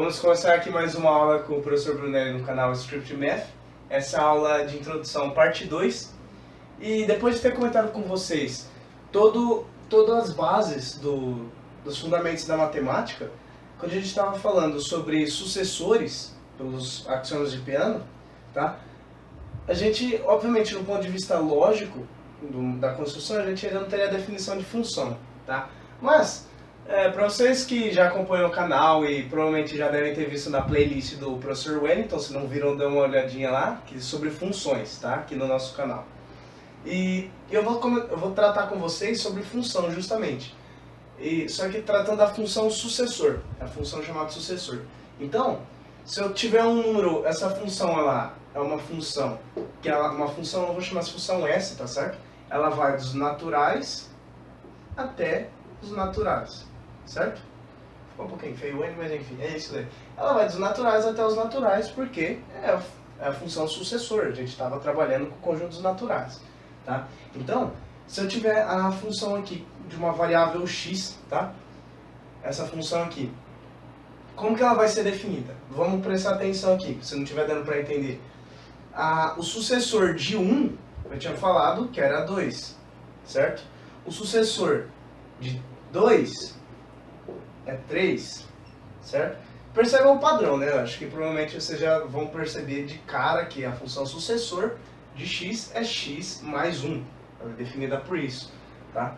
Vamos começar aqui mais uma aula com o professor Brunelli no canal Script Math. Essa aula de introdução, parte 2. E depois de ter comentado com vocês todas as bases dos fundamentos da matemática, quando a gente estava falando sobre sucessores pelos axiomas de Peano, tá? A gente, obviamente, no ponto de vista lógico da construção, a gente ainda não teria a definição de função, tá? Mas para vocês que já acompanham o canal e provavelmente já devem ter visto na playlist do professor Wellington, se não viram, dê uma olhadinha lá, que é sobre funções, tá? Aqui no nosso canal. E eu vou tratar com vocês sobre função, justamente. Só que tratando da função sucessor, a função chamada sucessor. Então, se eu tiver um número, essa função ela é uma função, eu vou chamar de função S, tá certo? Ela vai dos naturais até os naturais. Certo? Ficou um pouquinho feio, mas enfim, é isso daí. Ela vai dos naturais até os naturais porque é a função sucessor. A gente estava trabalhando com conjuntos naturais. Tá? Então, se eu tiver a função aqui de uma variável x, tá? Essa função aqui, como que ela vai ser definida? Vamos prestar atenção aqui, se não estiver dando para entender. O sucessor de 1, eu tinha falado que era 2, certo? O sucessor de 2 é 3, certo? Percebam o padrão, né? Eu acho que provavelmente vocês já vão perceber de cara que a função sucessor de x é x mais 1. Ela é definida por isso, tá?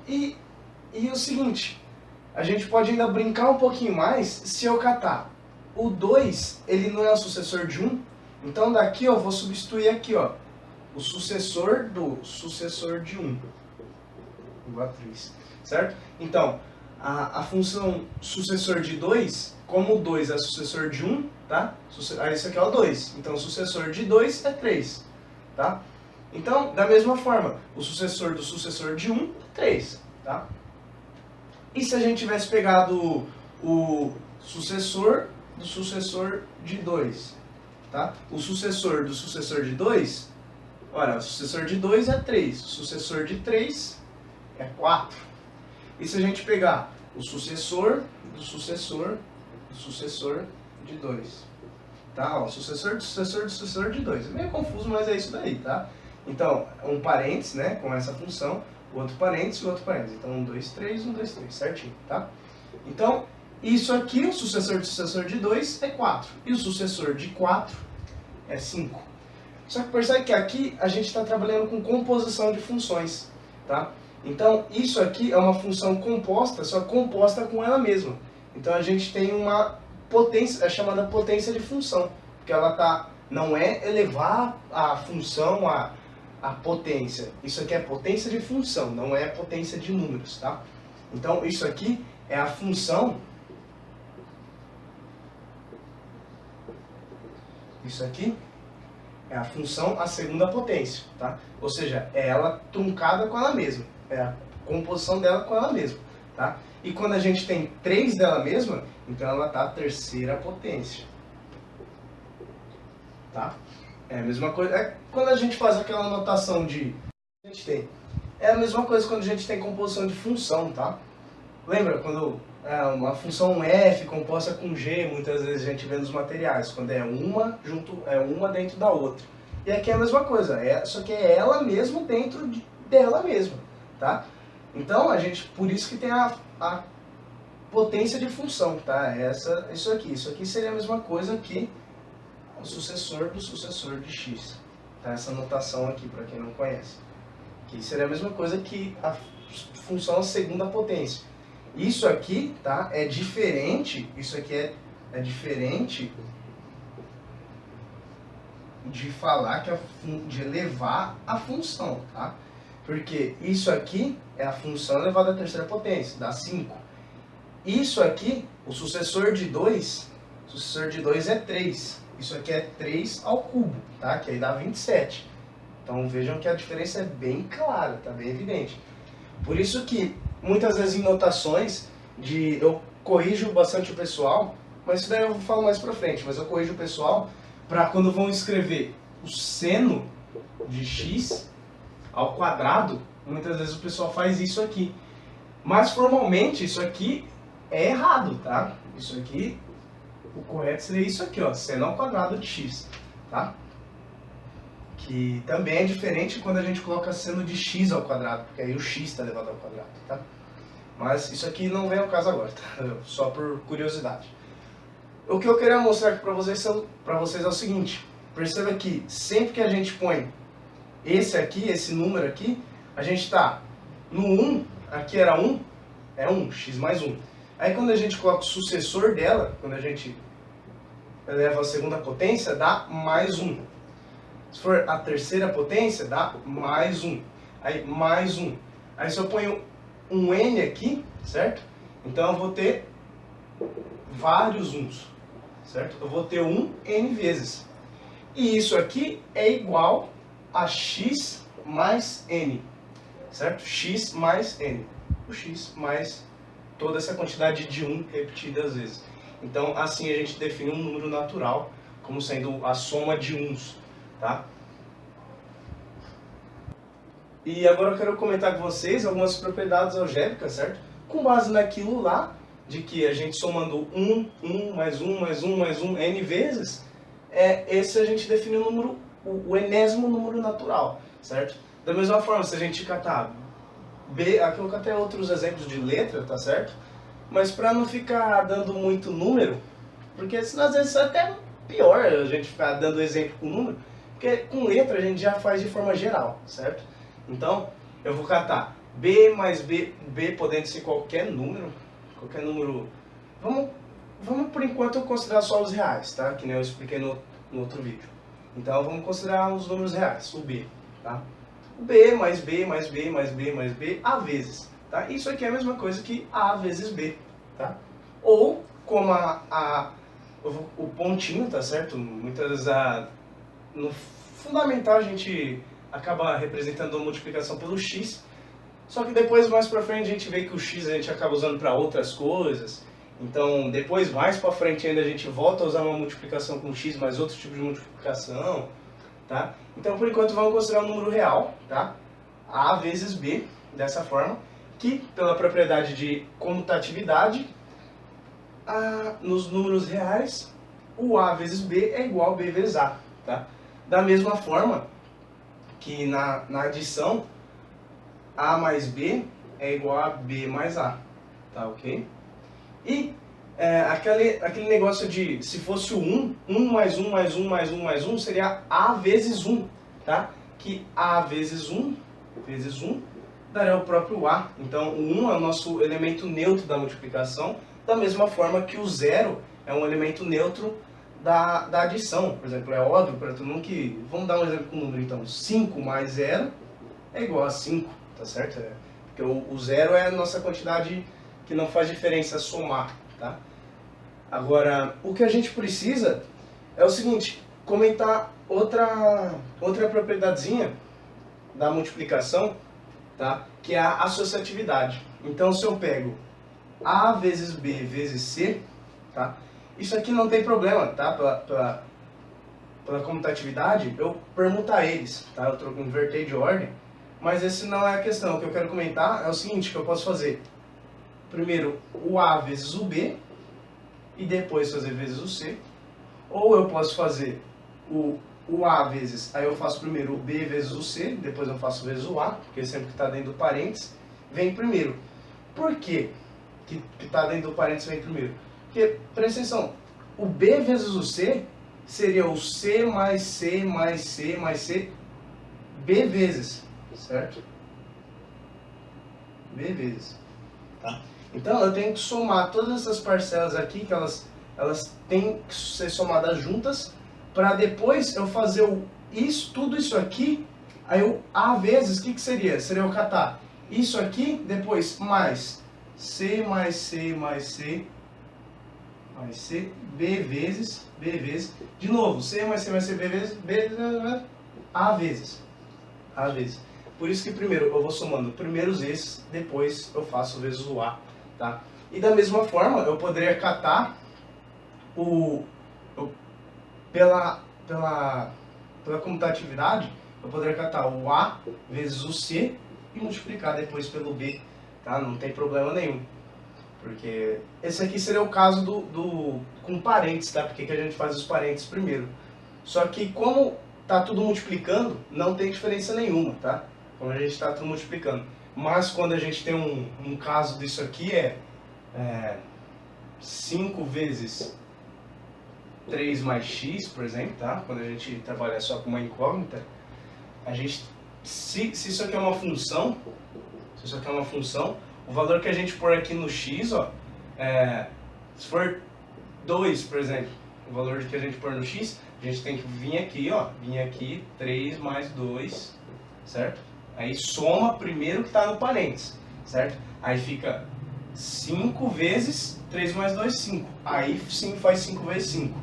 E o seguinte, a gente pode ainda brincar um pouquinho mais se eu catar. O 2, ele não é o sucessor de 1, então daqui eu vou substituir aqui, ó, o sucessor do sucessor de 1. Igual a 3, certo? Então, a função sucessor de 2, como o 2 é sucessor de 1, tá? Isso aqui é o 2. Então, o sucessor de 2 é 3, tá? Então, da mesma forma, o sucessor do sucessor de 1 é 3, tá? E se a gente tivesse pegado o sucessor do sucessor de 2, tá? O sucessor do sucessor de 2, olha, o sucessor de 2 é 3, o sucessor de 3 é 4. E se a gente pegar o sucessor do sucessor de 2, tá? Ó, sucessor do sucessor do sucessor de 2. É meio confuso, mas é isso daí, tá? Então, um parênteses, né, com essa função, o outro parênteses e o outro parênteses. Então, 1, 2, 3, 1, 2, 3, certinho, tá? Então, isso aqui, o sucessor do sucessor de 2 é 4. E o sucessor de 4 é 5. Só que percebe que aqui a gente está trabalhando com composição de funções, tá? Então, isso aqui é uma função composta, só composta com ela mesma. Então, a gente tem uma potência, é chamada potência de função, porque ela não é elevar a função a potência. Isso aqui é potência de função, não é potência de números, tá? Então, isso aqui é a função. Isso aqui é a função a segunda potência, tá? Ou seja, é ela truncada com ela mesma. É a composição dela com ela mesma, tá? E quando a gente tem 3 dela mesma, então ela está a terceira potência, tá? É a mesma coisa, é quando a gente faz aquela notação de... É a mesma coisa quando a gente tem composição de função, tá? Lembra quando uma função f composta com g, muitas vezes a gente vê nos materiais, quando é uma dentro da outra. E aqui é a mesma coisa, só que é ela mesma dentro dela mesma, tá? Então, por isso que tem a potência de função, tá? Isso aqui seria a mesma coisa que o sucessor do sucessor de x, tá? Essa notação aqui, para quem não conhece. Que seria a mesma coisa que a função segunda potência. Isso aqui, tá? É diferente, isso aqui é diferente de falar de elevar a função, tá? Porque isso aqui é a função elevada à terceira potência, dá 5. Isso aqui, o sucessor de 2 é 3. Isso aqui é 3 ao cubo, tá? Que aí dá 27. Então vejam que a diferença é bem clara, tá bem evidente. Por isso que muitas vezes em notações eu corrijo bastante o pessoal, mas isso daí eu vou falar mais pra frente, mas eu corrijo o pessoal para quando vão escrever o seno de x ao quadrado, muitas vezes o pessoal faz isso aqui. Mas formalmente isso aqui é errado, tá? Isso aqui o correto seria isso aqui, ó, seno ao quadrado de x, tá? Que também é diferente quando a gente coloca seno de x ao quadrado, porque aí o x está elevado ao quadrado, tá? Mas isso aqui não vem ao caso agora, tá? Só por curiosidade. O que eu queria mostrar aqui para vocês é o seguinte, perceba que sempre que a gente põe esse aqui, esse número aqui, a gente está no 1, aqui era 1, é 1, x mais 1. Aí quando a gente coloca o sucessor dela, quando a gente eleva a segunda potência, dá mais 1. Se for a terceira potência, dá mais 1. Aí mais 1. Aí se eu ponho um n aqui, certo? Então eu vou ter vários 1's, certo? Eu vou ter 1 n vezes. E isso aqui é igual a x mais n, certo? X mais n. O x mais toda essa quantidade de 1 repetidas vezes. Então assim a gente define um número natural como sendo a soma de 1's, tá? E agora eu quero comentar com vocês algumas propriedades algébricas, certo? Com base naquilo lá, de que a gente somando 1 mais 1 mais 1 mais 1 n vezes, esse a gente define o número, o enésimo número natural, certo? Da mesma forma, se a gente catar B, aqui eu catei outros exemplos de letra, tá certo? Mas para não ficar dando muito número, porque senão às vezes é até pior a gente ficar dando exemplo com número, porque com letra a gente já faz de forma geral, certo? Então, eu vou catar B mais B, B podendo ser qualquer número, vamos por enquanto considerar só os reais, tá? Que nem eu expliquei no outro vídeo. Então, vamos considerar os números reais, o B, tá? O B mais B mais B mais B mais B, A vezes, tá? Isso aqui é a mesma coisa que A vezes B, tá? Ou, como o pontinho, tá certo? Muitas vezes no fundamental a gente acaba representando a multiplicação pelo x, só que depois, mais pra frente, a gente vê que o x a gente acaba usando para outras coisas. Então, depois, mais pra frente ainda, a gente volta a usar uma multiplicação com x, mais outro tipo de multiplicação, tá? Então, por enquanto, vamos considerar um número real, tá? A vezes B, dessa forma, que, pela propriedade de comutatividade, nos números reais, o A vezes B é igual a B vezes A, tá? Da mesma forma que na adição, A mais B é igual a B mais A, tá ok? E aquele negócio de, se fosse o 1, 1 mais 1 mais 1 mais 1 mais 1 seria A vezes 1, tá? Que A vezes 1 daria o próprio A. Então o 1 é o nosso elemento neutro da multiplicação, da mesma forma que o 0 é um elemento neutro da adição. Por exemplo, é óbvio para todo mundo que, vamos dar um exemplo com o número então, 5 mais 0 é igual a 5, tá certo? Porque o 0 é a nossa quantidade que não faz diferença somar, tá? Agora, o que a gente precisa é o seguinte, comentar outra propriedadezinha da multiplicação, tá? Que é a associatividade. Então, se eu pego A vezes B vezes C, tá? Isso aqui não tem problema, tá? Pela comutatividade, eu permutar eles, tá? Eu invertei de ordem, mas esse não é a questão. O que eu quero comentar é o seguinte, que eu posso fazer primeiro o A vezes o B, e depois fazer vezes o C, ou eu posso fazer o A vezes, aí eu faço primeiro o B vezes o C, depois eu faço vezes o A, porque sempre que está dentro do parênteses, vem primeiro. Por quê que está dentro do parênteses vem primeiro? Porque, presta atenção, o B vezes o C seria o C mais C mais C mais C, B vezes, certo? B vezes, tá? Então eu tenho que somar todas essas parcelas aqui, que elas têm que ser somadas juntas, para depois eu fazer tudo isso aqui, aí o A vezes, o que seria? Seria eu catar isso aqui, depois mais C mais C mais C mais C, B vezes, de novo, C mais C mais C, B vezes, A vezes. A vezes. Por isso que primeiro eu vou somando primeiros esses, depois eu faço vezes o A, tá? E da mesma forma, eu poderia catar pela comutatividade, eu poderia catar o A vezes o C e multiplicar depois pelo B, tá? Não tem problema nenhum. Porque esse aqui seria o caso com parênteses, tá? Porque que a gente faz os parênteses primeiro. Só que como tá tudo multiplicando, não tem diferença nenhuma, tá? Como a gente está tudo multiplicando. Mas quando a gente tem um caso disso aqui, 5 vezes 3 mais x, por exemplo, tá? Quando a gente trabalha só com uma incógnita, a gente, se isso aqui é uma função, o valor que a gente pôr aqui no x, ó, se for 2, por exemplo, o valor que a gente pôr no x, a gente tem que vir aqui, 3 mais 2, certo? Aí soma primeiro que está no parênteses, certo? Aí fica 5 vezes 3 mais 2, 5. Aí sim faz 5 vezes 5.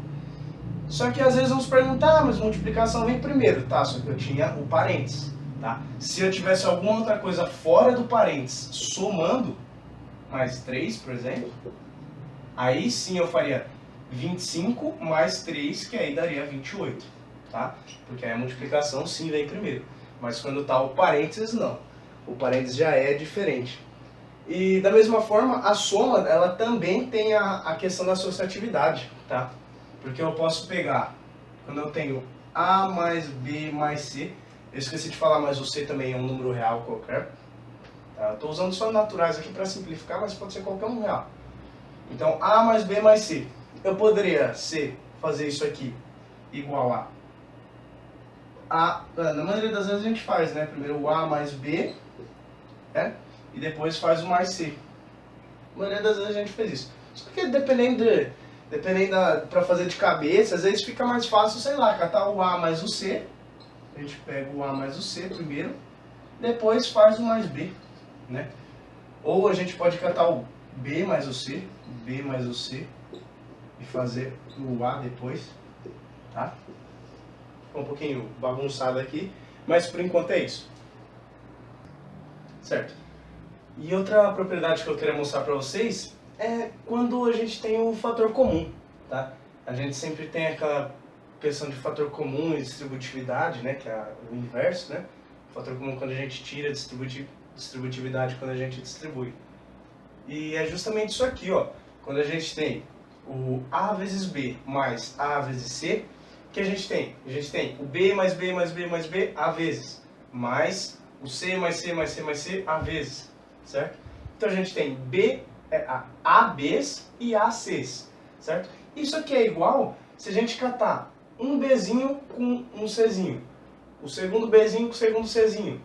Só que às vezes vamos perguntar, mas multiplicação vem primeiro, tá? Só que eu tinha o parênteses, tá? Se eu tivesse alguma outra coisa fora do parênteses, somando, mais 3, por exemplo, aí sim eu faria 25 mais 3, que aí daria 28, tá? Porque aí a multiplicação sim vem primeiro. Mas quando tá o parênteses, não. O parênteses já é diferente. E da mesma forma, a soma, ela também tem a questão da associatividade, tá? Porque eu posso pegar, quando eu tenho A mais B mais C, eu esqueci de falar, mas o C também é um número real qualquer. Tá? Estou usando só naturais aqui para simplificar, mas pode ser qualquer um real. Então, A mais B mais C. Eu poderia fazer isso aqui igual na maioria das vezes a gente faz, né? Primeiro o A mais B, né? E depois faz o mais C. Na maioria das vezes a gente fez isso. Só que dependendo para fazer de cabeça, às vezes fica mais fácil, sei lá, catar o A mais o C. A gente pega o A mais o C primeiro, depois faz o mais B, né? Ou a gente pode catar o B mais o C e fazer o A depois, tá? Ficou um pouquinho bagunçado aqui, mas por enquanto é isso. Certo? E outra propriedade que eu queria mostrar para vocês é quando a gente tem o fator comum, tá? A gente sempre tem aquela questão de fator comum e distributividade, né? Que é o inverso, né? Fator comum quando a gente tira, distributividade quando a gente distribui. E é justamente isso aqui, ó. Quando a gente tem o A vezes B mais A vezes C, o que a gente tem? A gente tem o B mais B mais B mais B A vezes, mais o C mais C mais C mais C A vezes, certo? Então a gente tem ABs e ACs, certo? Isso aqui é igual se a gente catar um Bzinho com um Czinho, o segundo Bzinho com o segundo Czinho,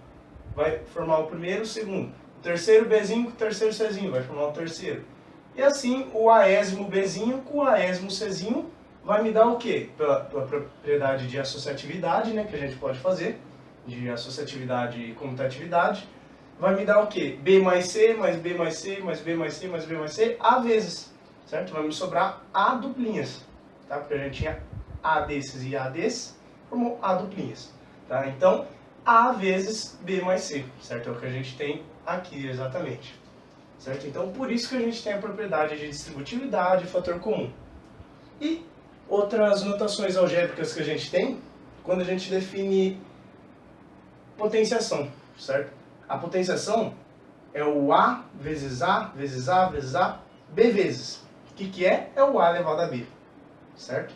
vai formar o primeiro e o segundo. O terceiro Bzinho com o terceiro Czinho, vai formar o terceiro. E assim, o aésimo Bzinho com o aésimo Czinho vai me dar o quê? Pela propriedade de associatividade, né, que a gente pode fazer, de associatividade e comutatividade, vai me dar o quê? B mais C, mais B mais C, mais B mais C, mais B mais C, A vezes, certo? Vai me sobrar A duplinhas, tá? Porque a gente tinha A desses e A desses, formou A duplinhas, tá? Então, A vezes B mais C, certo? É o que a gente tem aqui exatamente, certo? Então, por isso que a gente tem a propriedade de distributividade e fator comum. E outras notações algébricas que a gente tem, quando a gente define potenciação, certo? A potenciação é o A vezes A, vezes A, vezes A, B vezes. O que é? É o A elevado a B, certo?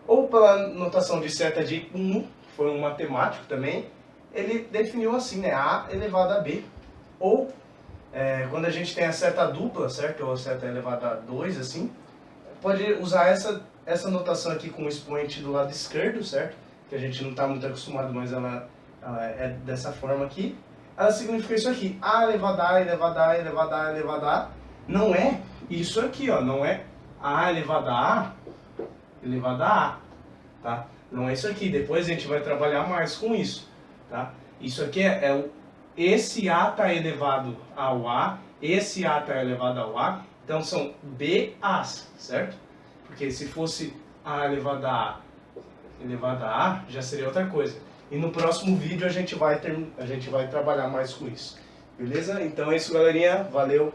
Ou pela notação de seta de 1, foi um matemático também, ele definiu assim, né? A elevado a B. Ou, quando a gente tem a seta dupla, certo? Ou a seta elevada a 2, assim, pode usar essa notação aqui com o expoente do lado esquerdo, certo? Que a gente não está muito acostumado, mas ela é dessa forma aqui. Ela significa isso aqui, A elevado a A, elevado a A, elevado a A, elevado a A. Não é isso aqui, ó, não é A elevado a A, elevado a A, tá? Não é isso aqui, depois a gente vai trabalhar mais com isso, tá? Isso aqui esse A está elevado ao A, esse A está elevado ao A, então são BAs, certo? Porque se fosse A elevado a A, já seria outra coisa. E no próximo vídeo a gente vai trabalhar mais com isso. Beleza? Então é isso, galerinha. Valeu!